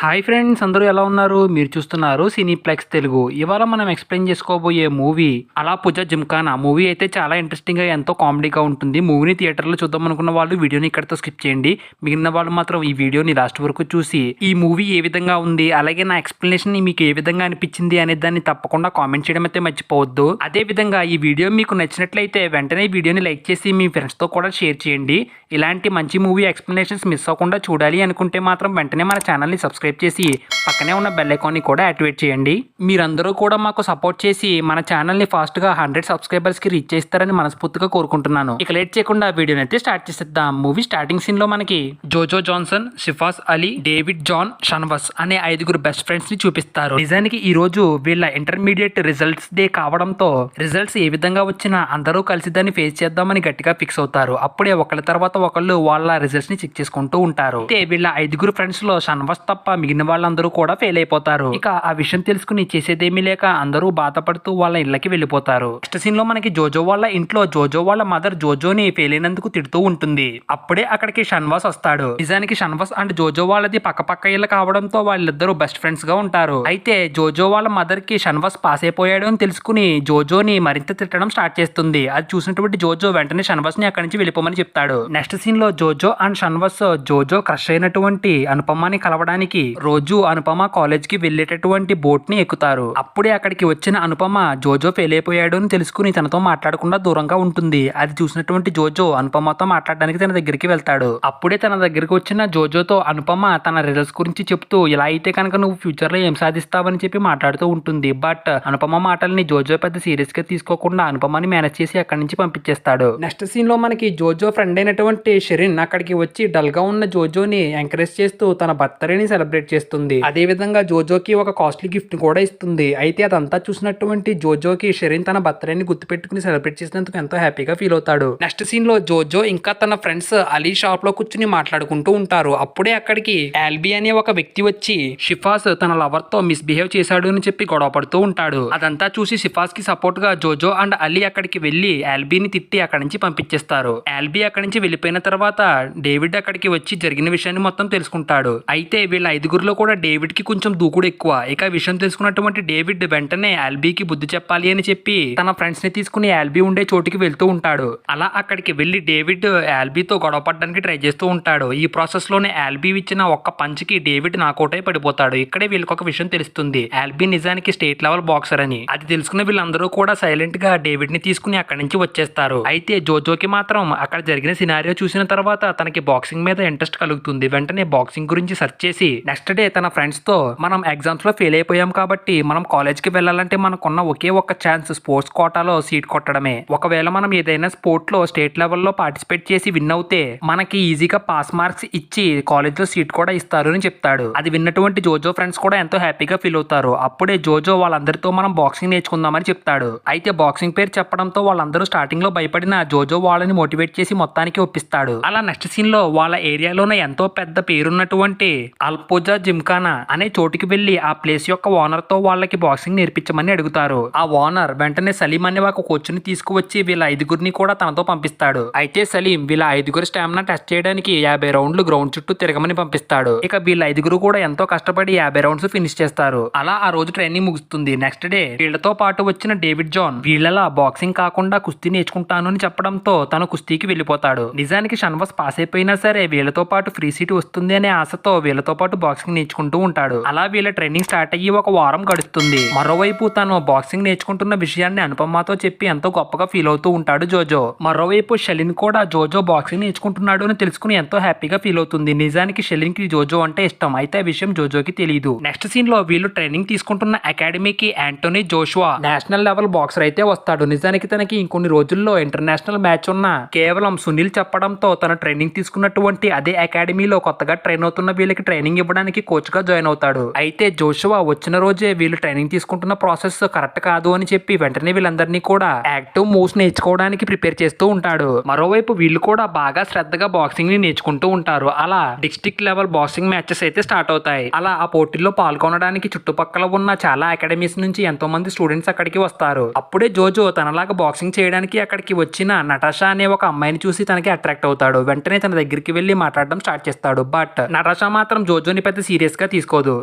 Hi friends, అందరూ ఎలా ఉన్నారు? మీరు చూస్తున్నారు సినీప్లెక్స్ తెలుగు. ఇవాళ మనం ఎక్స్ప్లెయిన్ చేసుకోబోయే మూవీ అలా పూజ జిమ్ఖానా. మూవీ అయితే చాలా ఇంట్రెస్టింగ్గా ఎంతో కామెడీగా ఉంటుంది. మూవీని థియేటర్లో చూద్దాం అనుకున్న వాళ్ళు వీడియోని ఇక్కడితో స్కిప్ చేయండి. మిగిలిన వాళ్ళు మాత్రం ఈ వీడియోని లాస్ట్ వరకు చూసి ఈ మూవీ ఏ విధంగా ఉంది, అలాగే నా ఎక్స్ప్లెనేషన్ మీకు ఏ విధంగా అనిపించింది అనే దాన్ని తప్పకుండా కామెంట్ చేయడం అయితే మర్చిపోవద్దు. అదే విధంగా ఈ వీడియో మీకు నచ్చినట్లయితే వెంటనే వీడియోని లైక్ చేసి మీ ఫ్రెండ్స్తో కూడా షేర్ చేయండి. ఇలాంటి మంచి మూవీ ఎక్స్ప్లెనేషన్స్ మిస్ అవ్వకుండా చూడాలి అనుకుంటే మాత్రం వెంటనే మన ఛానల్ని సబ్స్క్రైబ్ చేసి పక్కనే ఉన్న బెల్ ఐకాన్ని కూడా యాక్టివేట్ చేయండి. మీరందరూ కూడా మాకు సపోర్ట్ చేసి మన ఛానల్ని ఫాస్ట్గా 100 సబ్స్క్రైబర్స్కి రీచ్ చేస్తారని మనస్ఫూర్తిగా కోరుకుంటున్నాను. ఇక లేట్ చేయకుండా వీడియోని అయితే స్టార్ట్ చేసేద్దాం. మూవీ స్టార్టింగ్ సీన్లో మనకి జోజో జాన్సన్, షిఫాస్ అలీ, డేవిడ్ జాన్, షన్వస్ అనే 5 బెస్ట్ ఫ్రెండ్స్ని చూపిస్తారు. నిజానికి ఈ రోజు వీళ్ళ ఇంటర్మీడియట్ రిజల్ట్స్ డే కావడంతో రిజల్ట్స్ ఏ విధంగా వచ్చినా అందరూ కలిసి దాన్ని ఫేస్ చేద్దామని గట్టిగా ఫిక్స్ అవుతారు. అప్పుడే ఒకళ్ళ తర్వాత ఒకళ్ళు వాళ్ళ రిజల్ట్స్ ని చెక్ చేసుకుంటూ ఉంటారు. అయితే వీళ్ళ 5 ఫ్రెండ్స్ లో షన్వస్ తప్ప మిగిలిన వాళ్ళందరూ కూడా ఫెయిల్ అయిపోతారు. ఇక ఆ విషయం తెలుసుకుని చేసేదేమీ లేక అందరూ బాధపడుతూ వాళ్ళ ఇళ్ళకి వెళ్ళిపోతారు. నెక్స్ట్ సీన్ లో మనకి జోజో వాళ్ళ ఇంట్లో జోజో వాళ్ళ మదర్ జోజోని ఫెయిల్ అయినందుకు తిడుతూ ఉంటుంది. అప్పుడే అక్కడికి షన్వాస్ వస్తాడు. నిజానికి షన్వాస్ అండ్ జోజో వాళ్ళది పక్క ఇళ్ళ కావడంతో వాళ్ళిద్దరూ బెస్ట్ ఫ్రెండ్స్ గా ఉంటారు. అయితే జోజో వాళ్ళ మదర్ కి షన్వాస్ పాస్ అయిపోయాడు అని తెలుసుకుని జోజోని మరింత తిట్టడం స్టార్ట్ చేస్తుంది. అది చూసినటువంటి జోజో వెంటనే షన్వాస్ ని అక్కడి నుంచి వెళ్ళిపోమని చెప్తాడు. నెక్స్ట్ సీన్ లో జోజో అండ్ షన్వాస్ జోజో క్రష్ అయినటువంటి అనుపమని కలవడానికి రోజు అనుపమ కాలేజ్ కి వెళ్లేటటువంటి బోట్ ని ఎక్కుతారు. అప్పుడే అక్కడికి వచ్చిన అనుపమ జోజో ఫెయిల్ అయిపోయాడు అని తెలుసుకుని తనతో మాట్లాడకుండా దూరంగా ఉంటుంది. అది చూసినటువంటి జోజో అనుపమతో మాట్లాడడానికి తన దగ్గరికి వెళ్తాడు. అప్పుడే తన దగ్గరికి వచ్చిన జోజోతో అనుపమ తన రిజల్ట్స్ గురించి చెప్తూ ఇలా అయితే కనుక నువ్వు ఫ్యూచర్ లో ఏం సాధిస్తావని చెప్పి మాట్లాడుతూ ఉంటుంది. బట్ అనుపమ మాటల్ని జోజో పెద్ద సీరియస్ గా తీసుకోకుండా అనుపమని మేనేజ్ చేసి అక్కడి నుంచి పంపించేస్తాడు. నెక్స్ట్ సీన్ లో మనకి జోజో ఫ్రెండ్ అయినటువంటి షెరిన్ అక్కడికి వచ్చి డల్ గా ఉన్న జోజోని ఎంకరేజ్ చేస్తూ తన బర్త్డేని సెలబ్రేట్ చేస్తుంది. అదే విధంగా జోజోకి ఒక కాస్ట్లీ గిఫ్ట్ కూడా ఇస్తుంది. అయితే అదంతా చూసినటువంటి జోజోకి షెరిన్ తన బర్త్డేని గుర్తుపెట్టుకుని సెలబ్రేట్ చేసినందుకు ఎంతో హ్యాపీగా ఫీల్ అవుతాడు. నెక్స్ట్ సీన్ లో జోజో ఇంకా తన ఫ్రెండ్స్ అలీ షాప్ లో కూర్చుని మాట్లాడుకుంటూ ఉంటారు. అప్పుడే అక్కడికి ఆల్బీ అనే ఒక వ్యక్తి వచ్చి షిఫాస్ తన లవర్ తో మిస్బిహేవ్ చేశాడు అని చెప్పి గొడవ పడుతూ ఉంటాడు. అదంతా చూసి షిఫాస్ కి సపోర్ట్ గా జోజో అండ్ అలీ అక్కడికి వెళ్లి ఆల్బీని తిట్టి అక్కడి నుంచి పంపించేస్తారు. ఆల్బీ అక్కడి నుంచి వెళ్ళిపోయిన తర్వాత డేవిడ్ అక్కడికి వచ్చి జరిగిన విషయాన్ని మొత్తం తెలుసుకుంటాడు. అయితే వీళ్ళ 5లో కూడా డేవిడ్ కి కొంచెం దూకుడు ఎక్కువ. ఇక విషయం తెలుసుకున్నటువంటి డేవిడ్ వెంటనే ఆల్బీకి బుద్ధి చెప్పాలి అని చెప్పి తన ఫ్రెండ్స్ ని తీసుకుని ఆల్బీ ఉండే చోటికి వెళ్తూ ఉంటాడు. అలా అక్కడికి వెళ్లి డేవిడ్ ఆల్బీతో గొడవ పడడానికి ట్రై చేస్తూ ఉంటాడు. ఈ ప్రాసెస్ లోనే ఆల్బీ ఇచ్చిన ఒక్క పంచ్ కి డేవిడ్ నాకౌట్ అయి పడిపోతాడు. ఇక్కడే వీళ్ళకి ఒక విషయం తెలుస్తుంది, ఆల్బీ నిజానికి స్టేట్ లెవెల్ బాక్సర్ అని. అది తెలుసుకున్న వీళ్ళందరూ కూడా సైలెంట్ గా డేవిడ్ ని తీసుకుని అక్కడి నుంచి వచ్చేస్తారు. అయితే జోజోకి మాత్రం అక్కడ జరిగిన సినారియో చూసిన తర్వాత తనకి బాక్సింగ్ మీద ఇంట్రెస్ట్ కలుగుతుంది. వెంటనే బాక్సింగ్ గురించి సెర్చ్ చేసి నెక్స్ట్ డే తన ఫ్రెండ్స్ తో మనం ఎగ్జామ్స్ లో ఫెయిల్ అయిపోయాం కాబట్టి మనం కాలేజ్ కి వెళ్ళాలంటే మనకున్న ఒకే ఒక్క ఛాన్స్ స్పోర్ట్స్ కోటాలో సీట్ కొట్టడమే. ఒకవేళ మనం ఏదైనా స్పోర్ట్ లో స్టేట్ లెవెల్లో పార్టిసిపేట్ చేసి విన్ అవుతే మనకి ఈజీగా పాస్ మార్క్స్ ఇచ్చి కాలేజ్ లో సీట్ కూడా ఇస్తారు అని చెప్తాడు. అది విన్నటువంటి జోజో ఫ్రెండ్స్ కూడా ఎంతో హ్యాపీగా ఫీల్ అవుతారు. అప్పుడే జోజో వాళ్ళందరితో మనం బాక్సింగ్ నేర్చుకుందామని చెప్తాడు. అయితే బాక్సింగ్ పేరు చెప్పడంతో వాళ్ళందరూ స్టార్టింగ్ లో భయపడిన జోజో వాళ్ళని మోటివేట్ చేసి మొత్తానికి ఒప్పిస్తాడు. అలా నెక్స్ట్ సీన్ లో వాళ్ళ ఏరియాలోనే ఎంతో పెద్ద పేరున్నటువంటి అల్పోజా జిమ్ఖానా అనే చోటుకి వెళ్లి ఆ ప్లేస్ యొక్క ఓనర్ తో వాళ్ళకి బాక్సింగ్ నేర్పించమని అడుగుతారు. ఆ ఓనర్ వెంటనే సలీం అనే ఒక కోచ్ని తీసుకువచ్చి వీళ్ళ 5 కూడా తనతో పంపిస్తాడు. అయితే సలీం వీళ్ళ 5 స్టామినా టెస్ట్ చేయడానికి 50 రౌండ్లు గ్రౌండ్ చుట్టూ తిరగమని పంపిస్తాడు. ఇక వీళ్ళ 5 కూడా ఎంతో కష్టపడి 50 రౌండ్స్ ఫినిష్ చేస్తారు. అలా ఆ రోజు ట్రైనింగ్ ముగుస్తుంది. నెక్స్ట్ డే వీళ్ళతో పాటు వచ్చిన డేవిడ్ జాన్ వీళ్ళలా బాక్సింగ్ కాకుండా కుస్తీ నేర్చుకుంటాను అని చెప్పడంతో తను కుస్తీకి వెళ్ళిపోతాడు. నిజానికి షన్వాస్ పాస్ అయిపోయినా సరే వీళ్ళతో పాటు ఫ్రీ సీట్ వస్తుంది అనే ఆశతో వీళ్ళతో పాటు బాక్సింగ్ నేర్చుకుంటూ ఉంటాడు. అలా వీళ్ళ ట్రైనింగ్ స్టార్ట్ అయ్యి ఒక వారం గడుస్తుంది. మరోవైపు తను బాక్సింగ్ నేర్చుకుంటున్న విషయాన్ని అనుపమతో చెప్పి ఎంతో గొప్పగా ఫీల్ అవుతూ ఉంటాడు జోజో. మరోవైపు షెలిన్ కూడా జోజో బాక్సింగ్ నేర్చుకుంటున్నాడు అని తెలుసుకుని ఎంతో హ్యాపీగా ఫీల్ అవుతుంది. నిజానికి షెలిన్ కి జోజో అంటే ఇష్టం. అయితే ఆ విషయం జోజోకి తెలియదు. నెక్స్ట్ సీన్ లో వీళ్ళు ట్రైనింగ్ తీసుకుంటున్న అకాడమీకి Anthony Joshua national level boxer అయితే వస్తాడు. నిజానికి తనకి ఇంకొన్ని రోజుల్లో ఇంటర్నేషనల్ మ్యాచ్ ఉన్న కేవలం సునీల్ చెప్పడంతో తన ట్రైనింగ్ తీసుకున్నటువంటి అదే అకాడమీలో కొత్తగా ట్రైన్ అవుతున్న వీళ్ళకి ట్రైనింగ్ ఇవ్వడానికి కోచ్ గా జాయిన్ అవుతాడు. అయితే జోషువా వచ్చిన రోజే వీళ్ళు ట్రైనింగ్ తీసుకుంటున్న ప్రాసెస్ కరెక్ట్ కాదు అని చెప్పి వెంటనే వీళ్ళందరినీ కూడా యాక్టివ్ మూవ్స్ నేర్చుకోవడానికి ప్రిపేర్ చేస్తూ ఉంటాడు. మరోవైపు వీళ్ళు కూడా బాగా శ్రద్ధగా బాక్సింగ్ ని నేర్చుకుంటూ ఉంటారు. అలా డిస్ట్రిక్ట్ లెవెల్ బాక్సింగ్ మ్యాచెస్ అయితే స్టార్ట్ అవుతాయి. అలా ఆ పోటీల్లో పాల్గొనడానికి చుట్టుపక్కల ఉన్న చాలా అకాడమీస్ నుంచి ఎంతో మంది స్టూడెంట్స్ అక్కడికి వస్తారు. అప్పుడే జోజో తనలాగా బాక్సింగ్ చేయడానికి అక్కడికి వచ్చిన నటాషా అనే ఒక అమ్మాయిని చూసి తనకి అట్రాక్ట్ అవుతాడు. వెంటనే తన దగ్గరికి వెళ్లి మాట్లాడడం స్టార్ట్ చేస్తాడు. బట్ నటాషా మాత్రం జోజోని పెద్ద సీరియస్ గా తీసుకోదు.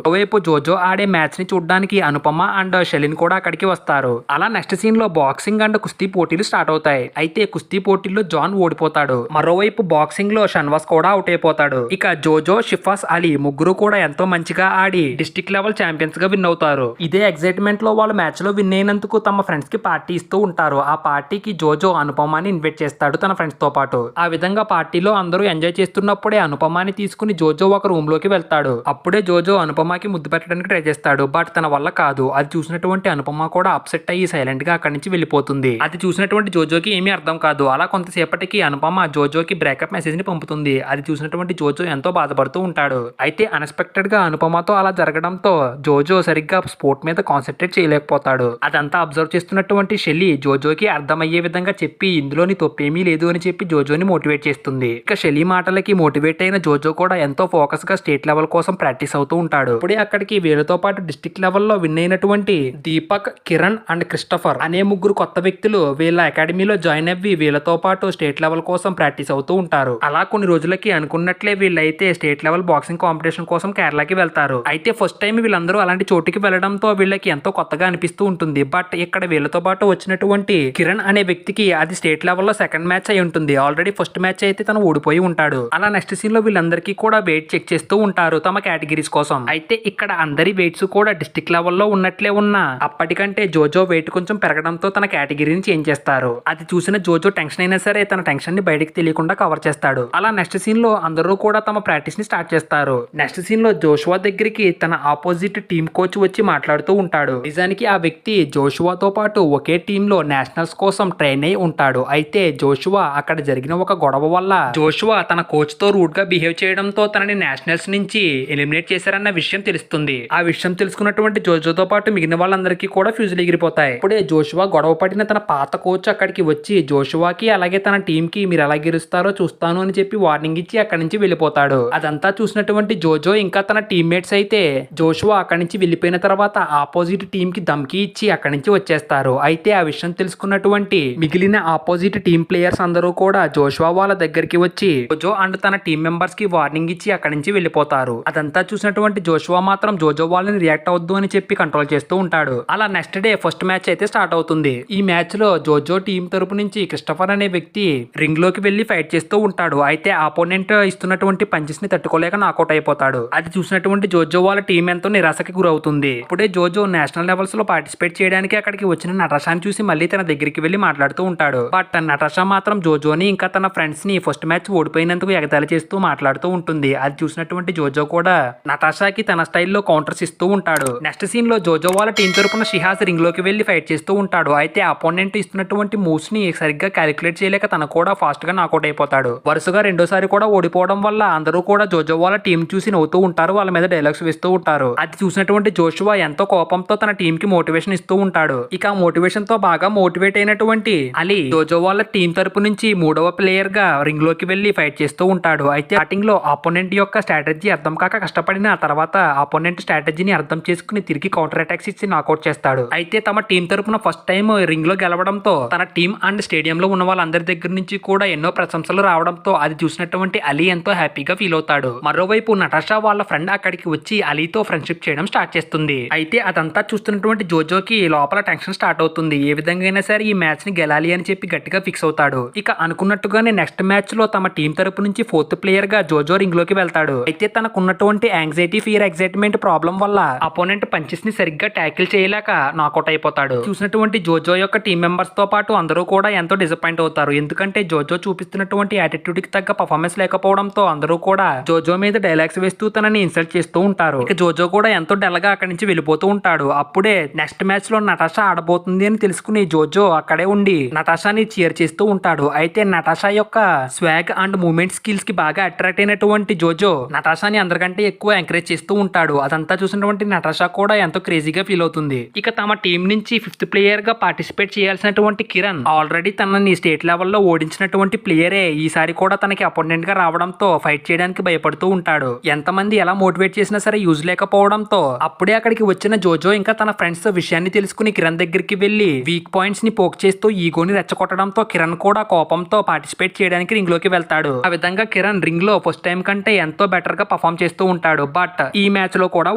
ఒకవైపు జోజో ఆడే మ్యాచ్ ని చూడడానికి అనుపమ అండ్ షెలిన్ కూడా అక్కడికి వస్తారు. అలా నెక్స్ట్ సీన్ లో బాక్సింగ్ అండ్ కుస్తీ పోటీలు స్టార్ట్ అవుతాయి. అయితే కుస్తీ పోటీల్లో జాన్ ఓడిపోతాడు. మరోవైపు బాక్సింగ్ లో షన్వాస్ కూడా అవుట్ అయిపోతాడు. ఇక జోజో, షిఫాస్ అలీ ముగ్గురు కూడా ఎంతో మంచిగా ఆడి డిస్ట్రిక్ట్ లెవెల్ ఛాంపియన్స్ గా విన్ అవుతారు. ఇదే ఎక్సైట్మెంట్ లో వాళ్ళు మ్యాచ్ లో విన్ అయినందుకు తమ ఫ్రెండ్స్ కి పార్టీ ఇస్తూ ఉంటారు. ఆ పార్టీకి జోజో అనుపమాని ఇన్వైట్ చేస్తాడు తన ఫ్రెండ్స్ తో పాటు. ఆ విధంగా పార్టీలో అందరూ ఎంజాయ్ చేస్తున్నప్పుడే అనుపమాని తీసుకుని జోజో ఒక రూమ్ లోకి వెళ్తాడు. అప్పుడే జోజో అనుపమాకి ముద్దు పెట్టడానికి ట్రై చేస్తాడు. బట్ తన వల్ల కాదు. అది చూసినటువంటి అనుపమ కూడా అప్సెట్ అయ్యి సైలెంట్ గా అక్కడి నుంచి వెళ్ళిపోతుంది. అది చూసినటువంటి జోజోకి ఏమీ అర్థం కాదు. అలా కొంతసేపటికి అనుపమ జోజోకి బ్రేకప్ మెసేజ్ ని పంపుతుంది. అది చూసినటువంటి జోజో ఎంతో బాధపడుతూ ఉంటాడు. అయితే అన్ఎక్స్పెక్టెడ్ గా అనుపమతో అలా జరగడంతో జోజో సరిగ్గా స్పోర్ట్ మీద కాన్సన్ట్రేట్ చేయలేకపోతాడు. అదంతా అబ్జర్వ్ చేస్తున్నటువంటి షెల్లీ జోజోకి అర్థమయ్యే విధంగా చెప్పి ఇందులోని తప్పేమీ లేదు అని చెప్పి జోజోని మోటివేట్ చేస్తుంది. ఇక షెల్లీ మాటలకి మోటివేట్ అయిన జోజో కూడా ఎంతో ఫోకస్ గా స్టేట్ లెవెల్ కోసం ప్రాక్టీస్ అవుతూ ఉంటాడు. ఇప్పుడే అక్కడికి వీళ్ళతో పాటు డిస్ట్రిక్ట్ లెవెల్లో విన్ అయినటువంటి దీపక్, కిరణ్ అండ్ క్రిస్టఫర్ అనే ముగ్గురు కొత్త వ్యక్తులు వీళ్ళ అకాడమీలో జాయిన్ అవ్వి వీళ్ళతో పాటు స్టేట్ లెవెల్ కోసం ప్రాక్టీస్ అవుతూ ఉంటారు. అలా కొన్ని రోజులకి అనుకున్నట్లే వీళ్ళైతే స్టేట్ లెవెల్ బాక్సింగ్ కాంపిటీషన్ కోసం కేరళకి వెళ్తారు. అయితే ఫస్ట్ టైం వీళ్ళందరూ అలాంటి చోటుకి వెళ్ళడంతో వీళ్ళకి ఎంతో కొత్తగా అనిపిస్తూ ఉంటుంది. బట్ ఇక్కడ వీళ్ళతో పాటు వచ్చినటువంటి కిరణ్ అనే వ్యక్తికి అది స్టేట్ లెవెల్లో సెకండ్ మ్యాచ్ అయి ఉంటుంది. ఆల్రెడీ ఫస్ట్ మ్యాచ్ అయితే తను ఓడిపోయి ఉంటాడు. అలా నెక్స్ట్ సీన్ లో వీళ్ళందరికీ కూడా వెయిట్ చెక్ చేస్తూ ఉంటారు తమ కేటగిరీస్ కోసం. అయితే ఇక్కడ అందరి వెయిట్స్ కూడా డిస్ట్రిక్ట్ లెవెల్లో ఉన్నట్లే ఉన్నా అప్పటికంటే జోజో వెయిట్ కొంచెం పెరగడంతో తన కేటగిరీని చేంజ్ చేస్తారు. అది చూసిన జోజో టెన్షన్ అయినా సరే తన టెన్షన్ ని బయటకు తెలియకుండా కవర్ చేస్తాడు. అలా నెక్స్ట్ సీన్ లో అందరూ కూడా తమ ప్రాక్టీస్ ని స్టార్ట్ చేస్తారు. నెక్స్ట్ సీన్ లో జోషువా దగ్గరికి తన ఆపోజిట్ టీమ్ కోచ్ వచ్చి మాట్లాడుతూ ఉంటాడు. నిజానికి ఆ వ్యక్తి జోషువాతో పాటు ఒకే టీమ్ లో నేషనల్స్ కోసం ట్రైన్ అయి ఉంటాడు. అయితే జోషువా అక్కడ జరిగిన ఒక గొడవ వల్ల జోషువా తన కోచ్ తో రూడ్ గా బిహేవ్ చేయడంతో తనని నేషనల్స్ నుంచి ఎలిమినేట్ చేశారన్న విషయం తెలుస్తుంది. ఆ విషయం తెలుసుకున్నటువంటి జోజోతో పాటు మిగిలిన వాళ్ళందరికీ కూడా ఫ్యూజులు ఎగిరిపోతాయి. ఇప్పుడే జోషువా గొడవ పడిన తన పాత కోచ్ అక్కడికి వచ్చి జోషువాకి అలాగే తన టీమ్ కి మీరు ఎలా గెలుస్తారో చూస్తాను అని చెప్పి వార్నింగ్ ఇచ్చి అక్కడి నుంచి వెళ్ళిపోతాడు. అదంతా చూసినటువంటి జోజో ఇంకా తన టీమ్మేట్స్ అయితే జోషువా అక్కడి నుంచి వెళ్ళిపోయిన తర్వాత ఆపోజిట్ టీమ్ కి ధమ్కి ఇచ్చి అక్కడి నుంచి వచ్చేస్తారు. అయితే ఆ విషయం తెలుసుకున్నటువంటి మిగిలిన ఆపోజిట్ టీమ్ ప్లేయర్స్ అందరూ కూడా జోషువా వాళ్ళ దగ్గరికి వచ్చి జోజో అండ్ తన టీం మెంబర్స్ కి వార్నింగ్ ఇచ్చి అక్కడి నుంచి వెళ్ళిపోతారు. అదంతా చూసినటువంటి జోషువా మాత్రం జోజో వాళ్ళని రియాక్ట్ అవద్దు అని చెప్పి కంట్రోల్ చేస్తూ ఉంటాడు. అలా నెక్స్ట్ డే ఫస్ట్ మ్యాచ్ అయితే స్టార్ట్ అవుతుంది. ఈ మ్యాచ్ లో జోజో టీం తరపు నుంచి క్రిస్టఫర్ అనే వ్యక్తి రింగ్ లోకి వెళ్లి ఫైట్ చేస్తూ ఉంటాడు. అయితే ఆపోనెంట్ ఇస్తున్నటువంటి పంచెస్ ని తట్టుకోలేక నాకౌట్ అయిపోతాడు. అది చూసినటువంటి జోజో వాళ్ళ టీం ఎంతో నిరాశకి గురవుతుంది. అప్పుడే జోజో నేషనల్ లెవెల్స్ లో పార్టిసిపేట్ చేయడానికి అక్కడికి వచ్చిన నటాషాని చూసి మళ్ళీ తన దగ్గరికి వెళ్లి మాట్లాడుతూ ఉంటాడు. బట్ నటాషా మాత్రం జోజోని ఇంకా తన ఫ్రెండ్స్ ని ఫస్ట్ మ్యాచ్ ఓడిపోయినందుకు ఎగతాళి చేస్తూ మాట్లాడుతూ ఉంటుంది. అది చూసినటువంటి జోజో కూడా నటాషాకి తన స్టైల్లో కౌంటర్స్ ఇస్తూ ఉంటాడు. నెక్స్ట్ సీన్ లో జోజో వాళ్ళ టీం తరపున షిహాజ్ రింగ్ లోకి వెళ్లి ఫైట్ చేస్తూ ఉంటాడు. అయితే అపోనెంట్ ఇస్తున్నటువంటి మూవ్స్ ని సరిగ్గా క్యాలిక్యులేట్ చేయలేక తన కూడా ఫాస్ట్ గా నాకౌట్ అయిపోతాడు. వరుసగా రెండోసారి కూడా ఓడిపోవడం వల్ల అందరూ కూడా జోజో వాళ్ళ టీం చూసి నవ్వుతూ ఉంటారు. వాళ్ళ మీద డైలాగ్స్ వేస్తూ ఉంటారు. అది చూసినటువంటి జోషువా ఎంతో కోపంతో తన టీం కి మోటివేషన్ ఇస్తూ ఉంటాడు. ఇక ఆ మోటివేషన్ తో బాగా మోటివేట్ అయినటువంటి అలీ జోజో వాళ్ళ టీం తరపు నుంచి మూడవ ప్లేయర్ గా రింగ్ లోకి వెళ్లి ఫైట్ చేస్తూ ఉంటాడు. అయితే స్టార్టింగ్ లో ఆపోనెంట్ యొక్క స్ట్రాటజీ అర్థం కాక కష్టపడిన తర్వాత ఆపోనెంట్ స్ట్రాటజీని అర్థం చేసుకుని తిరిగి కౌంటర్ అటాక్స్ ఇచ్చి నాకౌట్ చేస్తాడు. అయితే తమ టీం తరపున ఫస్ట్ టైం రింగ్ లో గెలవడంతో తన టీం అండ్ స్టేడియం లో ఉన్న వాళ్ళందరి దగ్గర నుంచి కూడా ఎన్నో ప్రశంసలు రావడంతో అది చూసినటువంటి అలీ ఎంతో హ్యాపీగా ఫీల్ అవుతాడు. మరోవైపు నటాషా వాళ్ళ ఫ్రెండ్ అక్కడికి వచ్చి అలీతో ఫ్రెండ్షిప్ చేయడం స్టార్ట్ చేస్తుంది. అయితే అదంతా చూస్తున్నటువంటి జోజోకి లోపల టెన్షన్ స్టార్ట్ అవుతుంది. ఏ విధంగా అయినా సరే ఈ మ్యాచ్ ని గెలాలి అని చెప్పి గట్టిగా ఫిక్స్ అవుతాడు. ఇక అనుకున్నట్టుగానే నెక్స్ట్ మ్యాచ్ లో తమ టీం తరపు నుంచి ఫోర్త్ ప్లేయర్ గా జోజో రింగ్ లోకి వెళ్తాడు. అయితే తనకున్నటువంటి యాంగ్జైటీ, ఫియర్, ఎక్సైట్మెంట్ ప్రాబ్లం వల్ల అపోనెంట్ పంచెస్ ని సరిగ్గా ట్యాకిల్ చేయలేక నాకౌట్ అయిపోతాడు. చూసినటువంటి జోజో యొక్క టీం మెంబర్స్ తో పాటు అందరూ కూడా ఎంతో డిసప్పాయింట్ అవుతారు. ఎందుకంటే జోజో చూపిస్తున్నటువంటి యాటిట్యూడ్ కి తగ్గ పర్ఫార్మెన్స్ లేకపోవడంతో అందరూ కూడా జోజో మీద డైలాగ్స్ వేస్తూ తనని ఇన్సల్ట్ చేస్తూ ఉంటారు. ఇక జోజో కూడా ఎంతో డల్ గా అక్కడి నుంచి వెళ్ళిపోతూ ఉంటాడు. అప్పుడే నెక్స్ట్ మ్యాచ్ లో నటాషా ఆడబోతుంది అని తెలుసుకుని జోజో అక్కడే ఉండి నటాషాని చీర్ చేస్తూ ఉంటాడు. అయితే నటాషా యొక్క స్వాగ్ అండ్ మూవ్మెంట్ స్కిల్స్ కి బాగా అట్రాక్ట్ అయినటువంటి జోజో నటాషాని అందరికంటే ఎక్కువ ఎంకరేజ్ చేస్తూ ఉంటాడు. అదంతా చూసినటువంటి నటాషా కూడా ఎంతో క్రేజీగా ఫీల్ అవుతుంది. ఇక తమ టీం నుంచి ఫిఫ్త్ ప్లేయర్ గా పార్టిసిపేట్ చేయాల్సినటువంటి కిరణ్ ఆల్రెడీ తనని స్టేట్ లెవెల్లో ఓడించినటువంటి ప్లేయరే ఈసారి కూడా తనకి అపోనెంట్ గా రావడంతో ఫైట్ చేయడానికి భయపడుతూ ఉంటాడు. ఎంతమంది ఎలా మోటివేట్ చేసినా సరే యూజ్ లేకపోవడంతో అప్పుడే అక్కడికి వచ్చిన జోజో ఇంకా తన ఫ్రెండ్స్ విషయాన్ని తెలుసుకుని కిరణ్ దగ్గరికి వెళ్లి వీక్ పాయింట్స్ ని పోక్ చేస్తూ ఈగోని రెచ్చగొట్టడంతో కిరణ్ కూడా కోపంతో పార్టిసిపేట్ చేయడానికి రింగ్ లోకి వెళ్తాడు. ఆ విధంగా కిరణ్ రింగ్ లో ఫస్ట్ టైం కంటే ఎంతో బెటర్ గా పర్ఫామ్ చేస్తూ చేస్తూ ఉంటాడు. బట్ ఈ మ్యాచ్ లో కూడా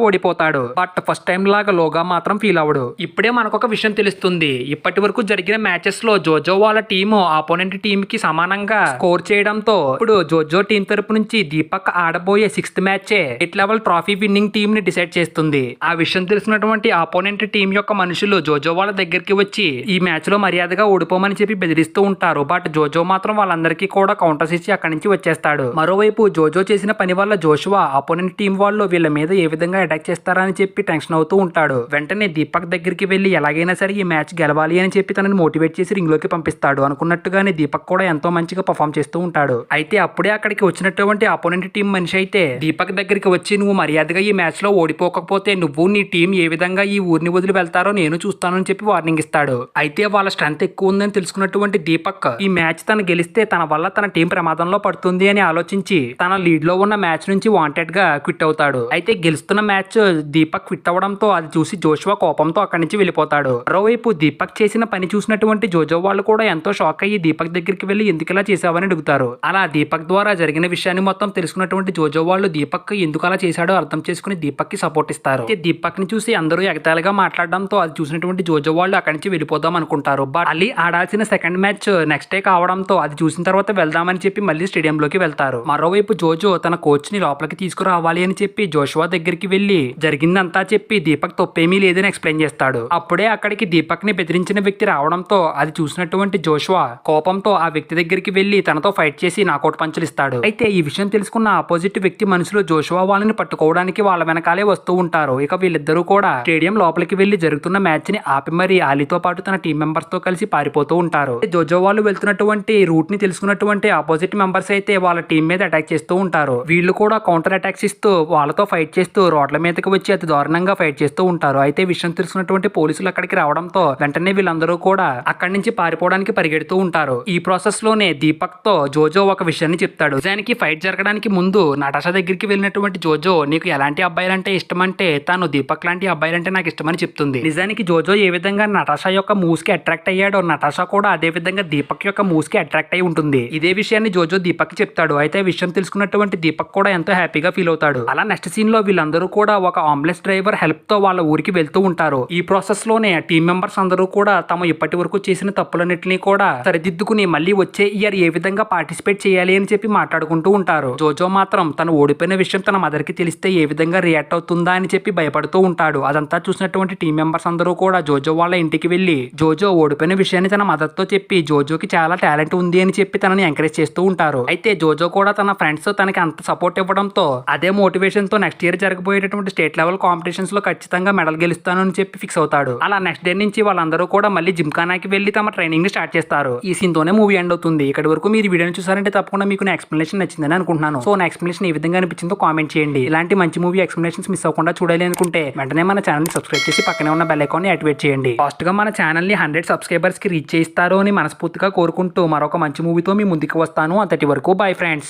ఓడిపోతాడు. బట్ ఫస్ట్ టైం లాగా లోగా మాత్రం ఫీల్ అవడు. ఇప్పుడే మనకు ఒక విషయం తెలుస్తుంది. ఇప్పటి వరకు జరిగిన మ్యాచెస్ లో జోజో వాళ్ళ టీము ఆపోనెంట్ టీమ్ కి సమానంగా స్కోర్ చేయడంతో ఇప్పుడు జోజో టీం తరపు నుంచి దీపక్ ఆడబోయే 6th match state level trophy winning team ని డిసైడ్ చేస్తుంది. ఆ విషయం తెలిసినటువంటి ఆపోనెంట్ టీం యొక్క మనుషులు జోజో వాళ్ళ దగ్గరికి వచ్చి ఈ మ్యాచ్ లో మర్యాదగా ఓడిపోమని చెప్పి బెదిరిస్తూ ఉంటారు. బట్ జోజో మాత్రం వాళ్ళందరికీ కూడా కౌంటర్స్ ఇచ్చి అక్కడి నుంచి వచ్చేస్తాడు. మరోవైపు జోజో చేసిన పని వల్ల జోషువా ఆపోనెంట్ టీం వాళ్ళు వీళ్ళ మీద ఏ విధంగా అటాక్ చేస్తారని చెప్పి టెన్షన్ అవుతూ ఉంటాడు. వెంటనే దీపక్ దగ్గరికి వెళ్లి ఎలాగైనా సరే ఈ మ్యాచ్ గెలవాలి అని చెప్పి తనని మోటివేట్ చేసి రింగ్ లోకి పంపిస్తాడు. అనుకున్నట్టుగానే దీపక్ కూడా ఎంతో మంచిగా పర్ఫామ్ చేస్తూ ఉంటాడు. అయితే అప్పుడే అక్కడికి వచ్చినటువంటి ఆపోనెంట్ టీం మనిషి అయితే దీపక్ దగ్గరికి వచ్చి నువ్వు మర్యాదగా ఈ మ్యాచ్ లో ఓడిపోకపోతే నువ్వు నీ టీం ఏ విధంగా ఈ ఊరిని వదిలి వెళ్తారో నేను చూస్తానని చెప్పి వార్నింగ్ ఇస్తాడు. అయితే వాళ్ళ స్ట్రెంత్ ఎక్కువ ఉందని తెలుసుకున్నటువంటి దీపక్ ఈ మ్యాచ్ తను గెలిస్తే తన వల్ల తన టీం ప్రమాదంలో పడుతుంది అని ఆలోచించి తన లీడ్ లో ఉన్న మ్యాచ్ నుంచి వాంటెడ్ గా క్విట్ అవుతాడు. అయితే గెలుస్తున్న మ్యాచ్ దీపక్ క్విట్ అవడంతో అది చూసి జోషువా కోపంతో అక్కడి నుంచి వెళ్ళిపోతాడు. మరోవైపు దీపక్ చేసిన పని చూసినటువంటి జోజో వాళ్ళు కూడా ఎంతో షాక్ అయ్యి దీపక్ దగ్గరికి వెళ్లి ఎందుకు ఇలా చేసావని అడుగుతారు. అలా దీపక్ ద్వారా జరిగిన విషయాన్ని మొత్తం తెలుసుకున్నటువంటి జోజో వాళ్ళు దీపక్ ఎందుకు అలా చేశాడో అర్థం చేసుకుని దీపక్ కి సపోర్ట్ ఇస్తారు. దీపక్ ని చూసి అందరూ ఎగతాళిగా మాట్లాడడంతో అది చూసినటువంటి జోజో వాళ్ళు అక్కడి నుంచి వెళ్ళిపోదాం అనుకుంటారు. బట్ మళ్ళీ ఆడాల్సిన సెకండ్ మ్యాచ్ నెక్స్ట్ డే కావడంతో అది చూసిన తర్వాత వెళ్దామని చెప్పి మళ్ళీ స్టేడియం లోకి వెళ్తారు. మరోవైపు జోజో తన కోచ్ ని లోపలికి తీసుకురావాలి అని చెప్పి జోషువా దగ్గరికి వెళ్లి జరిగిందంతా చెప్పి దీపక్ తప్పేమీ లేదని ఎక్స్ప్లెయిన్ చేస్తాడు. అప్పుడే అక్కడికి దీపక్ ని బెదిరించిన వ్యక్తి రావడంతో అది చూసినటువంటి జోషువా కోపంతో ఆ వ్యక్తి దగ్గరికి వెళ్లి తనతో ఫైట్ చేసి నాకౌట్ పంచులు ఇస్తాడు. అయితే ఈ విషయం తెలుసుకున్న ఆపోజిట్ వ్యక్తి మనుషులు జోషువా వాళ్ళని పట్టుకోవడానికి వాళ్ళ వెనకాలే వస్తూ ఉంటారు. ఇక వీళ్ళిద్దరూ కూడా స్టేడియం లోపలికి వెళ్లి జరుగుతున్న మ్యాచ్ ని ఆపి మరి ఆలీతో పాటు తన టీం మెంబర్స్ తో కలిసి పారిపోతూ ఉంటారు. జోజో వాళ్ళు వెళ్తున్నటువంటి రూట్ ని తెలుసుకున్నటువంటి ఆపోజిట్ మెంబర్స్ అయితే వాళ్ళ టీం మీద అటాక్ చేస్తూ ఉంటారు. వీళ్ళు కూడా కౌంటర్ అటాక్స్ ఇస్తూ వాళ్ళతో ఫైట్ చేస్తూ రోడ్ల మీదకి వచ్చి అతి దారుణంగా ఫైట్ చేస్తూ ఉంటారు. అయితే విషయం తెలుసుకున్నటువంటి పోలీసులు అక్కడికి రావడంతో వెంటనే వీళ్ళందరూ కూడా అక్కడి నుంచి పారిపోవడానికి పరిగెడుతూ ఉంటారు. ఈ ప్రాసెస్ లోనే దీపక్ తో జోజో ఒక విషయాన్ని చెప్తాడు. నిజానికి ఫైట్ జరగడానికి ముందు నటాషా దగ్గరికి వెళ్ళినటువంటి జోజో నీకు ఎలాంటి అబ్బాయిలంటే ఇష్టం అంటే తాను దీపక్ లాంటి అబ్బాయిలంటే నాకు ఇష్టమని చెప్తుంది. నిజానికి జోజో ఏ విధంగా నటాషా యొక్క మూవ్స్ కి అట్రాక్ట్ అయ్యాడో నటాషా కూడా అదే విధంగా దీపక్ యొక్క మూవ్స్ కి అట్రాక్ట్ అయి ఉంటుంది. ఇదే విషయాన్ని జోజో దీపక్ చెప్తాడు. అయితే విషయం తెలుసుకున్నటువంటి దీపక్ కూడా ఎంతో హ్యాపీగా ఫీల్ అవుతాడు. అలా నెక్స్ట్ సీన్ లో వీళ్ళందరూ కూడా ఒక అంబులెన్స్ డ్రైవర్ హెల్ప్ తో వాళ్ళ ఊరికి వెళ్తూ ఉంటారు. ఈ ప్రాసెస్ లోనే టీం మెంబర్స్ అందరూ కూడా తమ ఇప్పటి వరకు చేసిన తప్పులన్నింటినీ కూడా సరిదిద్దుకుని మళ్ళీ వచ్చే ఇయర్ ఏ విధంగా పార్టిసిపేట్ చేయాలి అని చెప్పి మాట్లాడుకుంటూ ఉంటారు. జోజో మాత్రం తను ఓడిపోయిన విషయం తన మదర్ కి తెలిస్తే ఏ విధంగా రియాక్ట్ అవుతుందా అని చెప్పి భయపడుతూ ఉంటాడు. అదంతా చూసినటువంటి టీం మెంబర్స్ అందరూ కూడా జోజో వాళ్ళ ఇంటికి వెళ్లి జోజో ఓడిపోయిన విషయాన్ని తన మదర్ తో చెప్పి జోజోకి చాలా టాలెంట్ ఉంది అని చెప్పి తనని ఎంకరేజ్ చేస్తూ ఉంటారు. అయితే జోజో కూడా తన ఫ్రెండ్స్ తనకి అంత సపోర్ట్ ఇవ్వడంతో అదే మోటివేషన్ తో నెక్స్ట్ ఇయర్ జరగబోయేటటువంటి స్టేట్ లెవెల్ కాంపిటీషన్స్ లో ఖచ్చితంగా మెడల్ గెలుస్తాను అని చెప్పి ఫిక్స్ అవుతాడు. అలా నెక్స్ట్ డే నుంచి వాళ్ళందరూ కూడా మళ్ళీ జిమ్ఖానాకి వెళ్లి తమ ట్రైనింగ్ ని స్టార్ట్ చేస్తారు. ఈ సీన్ తోనే మూవీ ఎండ్ అవుతుంది. ఇక్కడి వరకు మీరు వీడియోని చూసారంటే తప్పకుండా మీకు నా ఎక్స్ప్లెనేషన్ నచ్చిందని అనుకుంటున్నాను. సో నా ఎక్స్ప్లెనేషన్ ఏ విధంగా అనిపించిందో కామెంట్ చేయండి. ఇలాంటి మంచి మూవీ ఎక్స్ప్లెనేషన్స్ మిస్ అవ్వకుండా చూడాలి అనుకుంటే వెంటనే మన ఛానల్ ని సబ్స్క్రైబ్ చేసి పక్కనే ఉన్న బెల్ ఐకాన్ ని యాక్టివేట్ చేయండి. ఫాస్ట్ గా మన ఛానల్ ని 100 సబ్స్క్రైబర్స్ కి రీచ్ చేయిస్తారు అని మనస్ఫూర్తిగా కోరుకుంటూ మరొక మంచి మూవీతో మీ ముందుకు వస్తాను. అంతటి వరకు బై ఫ్రెండ్స్.